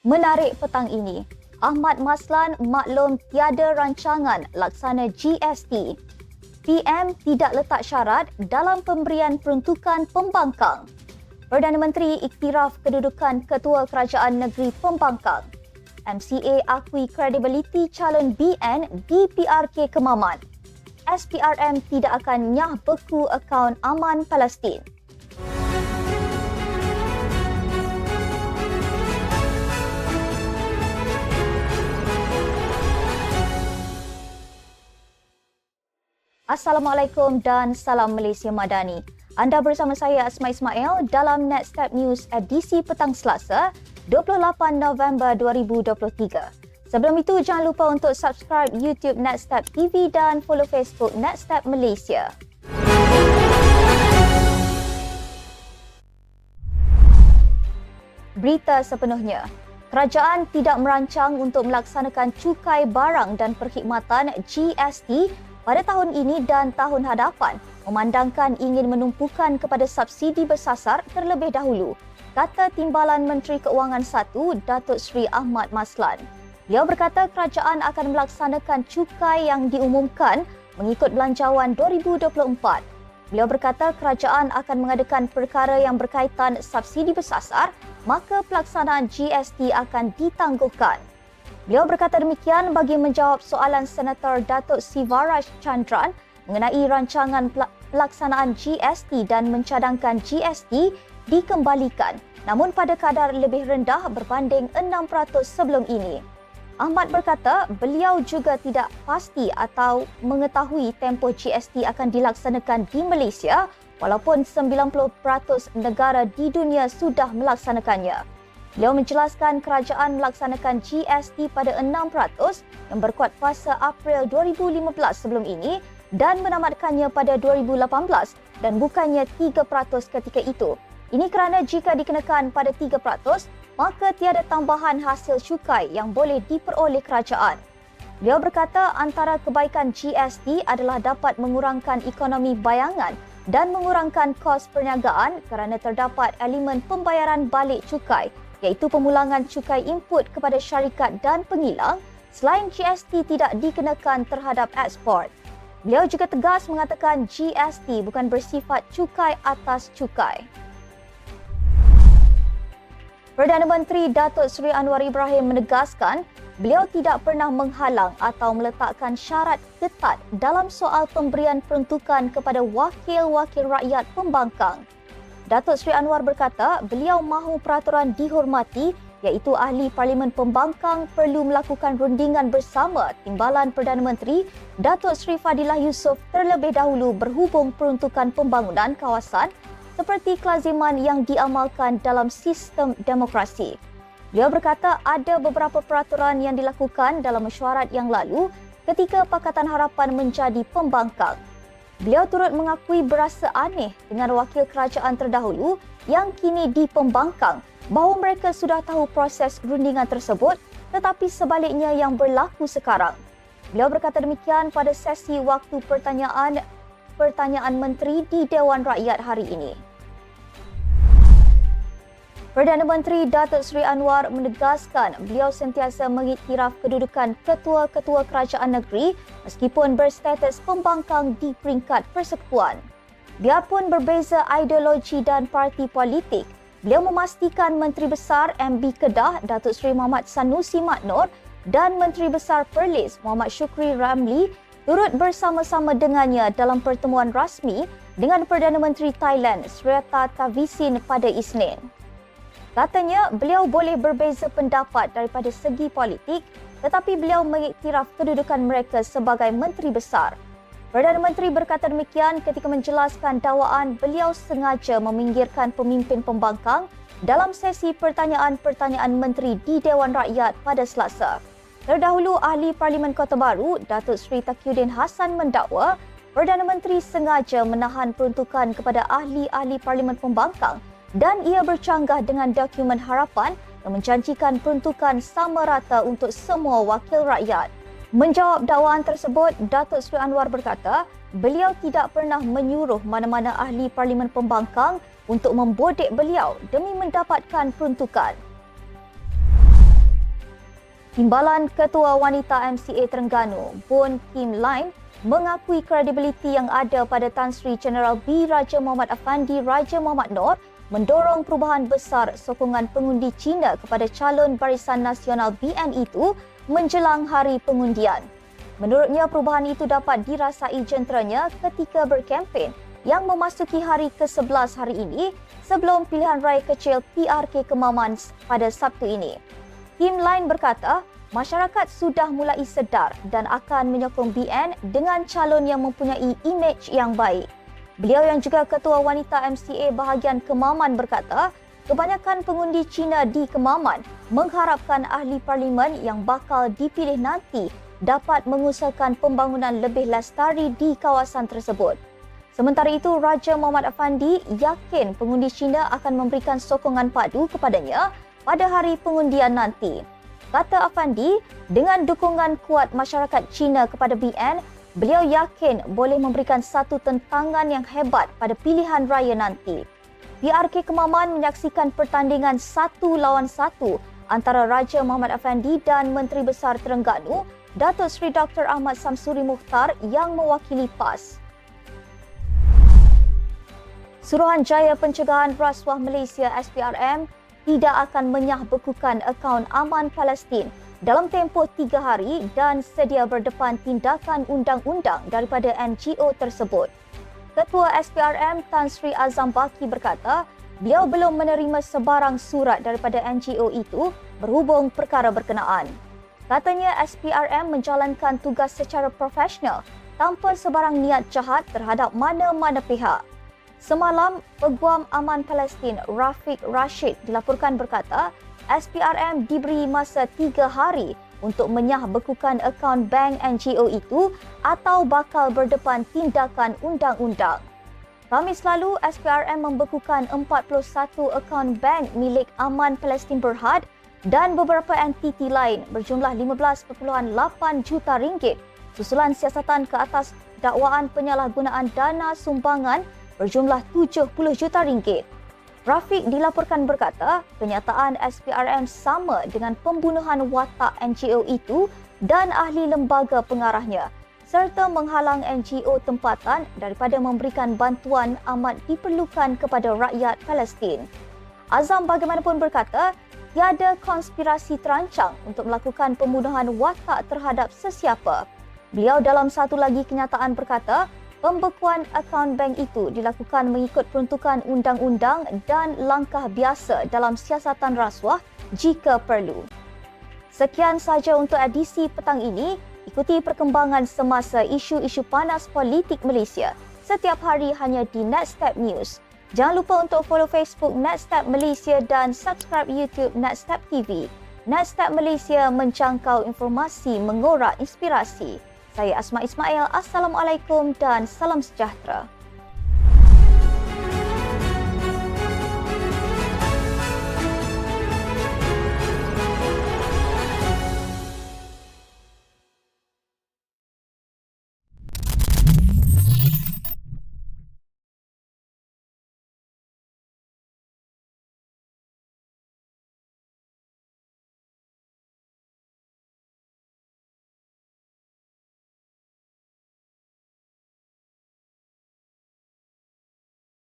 Menarik petang ini, Ahmad Maslan maklum tiada rancangan laksana GST. PM tidak letak syarat dalam pemberian peruntukan pembangkang. Perdana Menteri iktiraf kedudukan Ketua Kerajaan Negeri Pembangkang. MCA akui kredibiliti calon BN di PRK Kemaman. SPRM tidak akan nyah beku akaun aman Palestin. Assalamualaikum dan salam Malaysia Madani. Anda bersama saya Asma Ismail dalam Netstep News edisi petang Selasa, 28 November 2023. Sebelum itu, jangan lupa untuk subscribe YouTube Netstep TV dan follow Facebook Netstep Malaysia. Berita sepenuhnya. Kerajaan tidak merancang untuk melaksanakan cukai barang dan perkhidmatan GST pada tahun ini dan tahun hadapan, memandangkan ingin menumpukan kepada subsidi bersasar terlebih dahulu, kata Timbalan Menteri Keuangan 1, Datuk Seri Ahmad Maslan. Beliau berkata kerajaan akan melaksanakan cukai yang diumumkan mengikut Belanjawan 2024. Beliau berkata kerajaan akan mengadakan perkara yang berkaitan subsidi bersasar, maka pelaksanaan GST akan ditangguhkan. Beliau berkata demikian bagi menjawab soalan Senator Datuk Sivaraj Chandran mengenai rancangan pelaksanaan GST dan mencadangkan GST dikembalikan namun pada kadar lebih rendah berbanding 6% sebelum ini. Ahmad berkata beliau juga tidak pasti atau mengetahui tempoh GST akan dilaksanakan di Malaysia walaupun 90% negara di dunia sudah melaksanakannya. Beliau menjelaskan kerajaan melaksanakan GST pada 6% yang berkuat kuasa April 2015 sebelum ini dan menamatkannya pada 2018 dan bukannya 3% ketika itu. Ini kerana jika dikenakan pada 3%, maka tiada tambahan hasil cukai yang boleh diperoleh kerajaan. Beliau berkata antara kebaikan GST adalah dapat mengurangkan ekonomi bayangan dan mengurangkan kos perniagaan kerana terdapat elemen pembayaran balik cukai iaitu pemulangan cukai input kepada syarikat dan pengilang selain GST tidak dikenakan terhadap ekspor. Beliau juga tegas mengatakan GST bukan bersifat cukai atas cukai. Perdana Menteri Datuk Seri Anwar Ibrahim menegaskan beliau tidak pernah menghalang atau meletakkan syarat ketat dalam soal pemberian peruntukan kepada wakil-wakil rakyat pembangkang. Datuk Seri Anwar berkata beliau mahu peraturan dihormati iaitu ahli Parlimen Pembangkang perlu melakukan rundingan bersama Timbalan Perdana Menteri Datuk Seri Fadilah Yusof terlebih dahulu berhubung peruntukan pembangunan kawasan seperti kelaziman yang diamalkan dalam sistem demokrasi. Beliau berkata ada beberapa peraturan yang dilakukan dalam mesyuarat yang lalu ketika Pakatan Harapan menjadi pembangkang. Beliau turut mengakui berasa aneh dengan wakil kerajaan terdahulu yang kini di pembangkang bahawa mereka sudah tahu proses rundingan tersebut tetapi sebaliknya yang berlaku sekarang. Beliau berkata demikian pada sesi waktu pertanyaan menteri di Dewan Rakyat hari ini. Perdana Menteri Datuk Seri Anwar menegaskan beliau sentiasa mengiktiraf kedudukan ketua-ketua kerajaan negeri meskipun berstatus pembangkang di peringkat persekutuan. Biarpun berbeza ideologi dan parti politik, beliau memastikan Menteri Besar MB Kedah Datuk Seri Muhammad Sanusi Maknor dan Menteri Besar Perlis Muhammad Shukri Ramli turut bersama-sama dengannya dalam pertemuan rasmi dengan Perdana Menteri Thailand Srettha Thavisin pada Isnin. Katanya beliau boleh berbeza pendapat daripada segi politik tetapi beliau mengiktiraf kedudukan mereka sebagai Menteri Besar. Perdana Menteri berkata demikian ketika menjelaskan dakwaan beliau sengaja meminggirkan pemimpin pembangkang dalam sesi pertanyaan-pertanyaan menteri di Dewan Rakyat pada Selasa. Terdahulu ahli Parlimen Kota Baru Datuk Seri Taqiyuddin Hassan mendakwa Perdana Menteri sengaja menahan peruntukan kepada ahli-ahli Parlimen Pembangkang dan ia bercanggah dengan dokumen harapan yang menjanjikan peruntukan sama rata untuk semua wakil rakyat. Menjawab dakwaan tersebut, Datuk Seri Anwar berkata, beliau tidak pernah menyuruh mana-mana ahli Parlimen Pembangkang untuk membodek beliau demi mendapatkan peruntukan. Timbalan Ketua Wanita MCA Terengganu, Bun Kim Line, mengakui kredibiliti yang ada pada Tan Sri Jeneral B. Raja Muhammad Afandi Raja Muhammad Noor mendorong perubahan besar sokongan pengundi Cina kepada calon Barisan Nasional BN itu menjelang hari pengundian. Menurutnya, perubahan itu dapat dirasai jenteranya ketika berkempen yang memasuki hari ke-11 hari ini sebelum pilihan raya kecil PRK Kemaman pada Sabtu ini. Kim Line berkata, masyarakat sudah mulai sedar dan akan menyokong BN dengan calon yang mempunyai imej yang baik. Beliau yang juga Ketua Wanita MCA bahagian Kemaman berkata, kebanyakan pengundi Cina di Kemaman mengharapkan ahli parlimen yang bakal dipilih nanti dapat mengusahakan pembangunan lebih lestari di kawasan tersebut. Sementara itu, Raja Muhammad Afandi yakin pengundi Cina akan memberikan sokongan padu kepadanya pada hari pengundian nanti. Kata Afandi, dengan dukungan kuat masyarakat Cina kepada BN, beliau yakin boleh memberikan satu tentangan yang hebat pada pilihan raya nanti. PRK Kemaman menyaksikan pertandingan 1 lawan 1 antara Raja Muhammad Afandi dan Menteri Besar Terengganu, Datuk Seri Dr. Ahmad Samsuri Mukhtar yang mewakili PAS. Suruhanjaya Pencegahan Rasuah Malaysia SPRM tidak akan menyahbekukan akaun Aman Palestin dalam tempoh 3 hari dan sedia berdepan tindakan undang-undang daripada NGO tersebut. Ketua SPRM Tan Sri Azam Baki berkata, beliau belum menerima sebarang surat daripada NGO itu berhubung perkara berkenaan. Katanya SPRM menjalankan tugas secara profesional tanpa sebarang niat jahat terhadap mana-mana pihak. Semalam, Peguam Aman Palestin Rafiq Rashid dilaporkan berkata, SPRM diberi masa 3 hari untuk menyahbekukan akaun bank NGO itu atau bakal berdepan tindakan undang-undang. Khamis lalu, SPRM membekukan 41 akaun bank milik Aman Palestin Berhad dan beberapa entiti lain berjumlah 15.8 juta ringgit susulan siasatan ke atas dakwaan penyalahgunaan dana sumbangan berjumlah 70 juta ringgit. Rafiq dilaporkan berkata, kenyataan SPRM sama dengan pembunuhan watak NGO itu dan ahli lembaga pengarahnya serta menghalang NGO tempatan daripada memberikan bantuan amat diperlukan kepada rakyat Palestin. Azam bagaimanapun berkata, tiada konspirasi terancang untuk melakukan pembunuhan watak terhadap sesiapa. Beliau dalam satu lagi kenyataan berkata, pembekuan akaun bank itu dilakukan mengikut peruntukan undang-undang dan langkah biasa dalam siasatan rasuah jika perlu. Sekian sahaja untuk edisi petang ini. Ikuti perkembangan semasa isu-isu panas politik Malaysia setiap hari hanya di Netstep News. Jangan lupa untuk follow Facebook Netstep Malaysia dan subscribe YouTube Netstep TV. Netstep Malaysia menjangkau informasi mengorak inspirasi. Saya Asma Ismail. Assalamualaikum dan salam sejahtera.